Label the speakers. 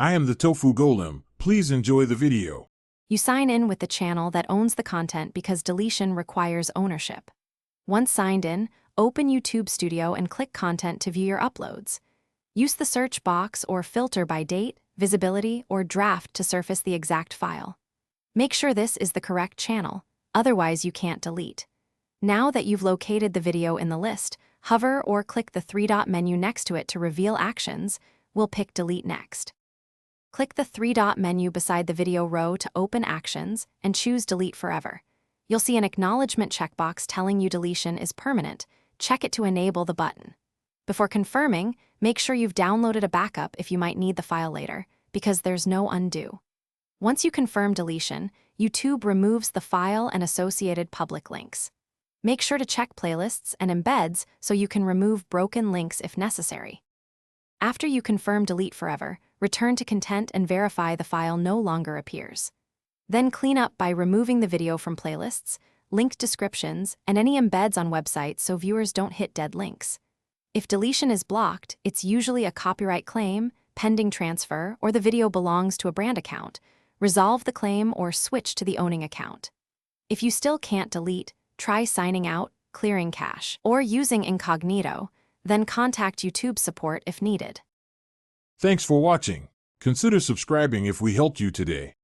Speaker 1: I am the Tofu Golem. Please enjoy the video.
Speaker 2: You sign in with the channel that owns the content because deletion requires ownership. Once signed in, open YouTube Studio and click Content to view your uploads. Use the search box or filter by date, visibility, or draft to surface the exact file. Make sure this is the correct channel, otherwise you can't delete. Now that you've located the video in the list, hover or click the three-dot menu next to it to reveal actions. We'll pick Delete next. Click the three-dot menu beside the video row to open Actions and choose Delete Forever. You'll see an acknowledgement checkbox telling you deletion is permanent. Check it to enable the button. Before confirming, make sure you've downloaded a backup if you might need the file later, because there's no undo. Once you confirm deletion, YouTube removes the file and associated public links. Make sure to check playlists and embeds so you can remove broken links if necessary. After you confirm Delete Forever, return to Content and verify the file no longer appears. Then clean up by removing the video from playlists, linked descriptions, and any embeds on websites so viewers don't hit dead links. If deletion is blocked, it's usually a copyright claim, pending transfer, or the video belongs to a brand account. Resolve the claim or switch to the owning account. If you still can't delete, try signing out, clearing cache, or using incognito, then contact YouTube support if needed.
Speaker 1: Thanks for watching. Consider subscribing if we helped you today.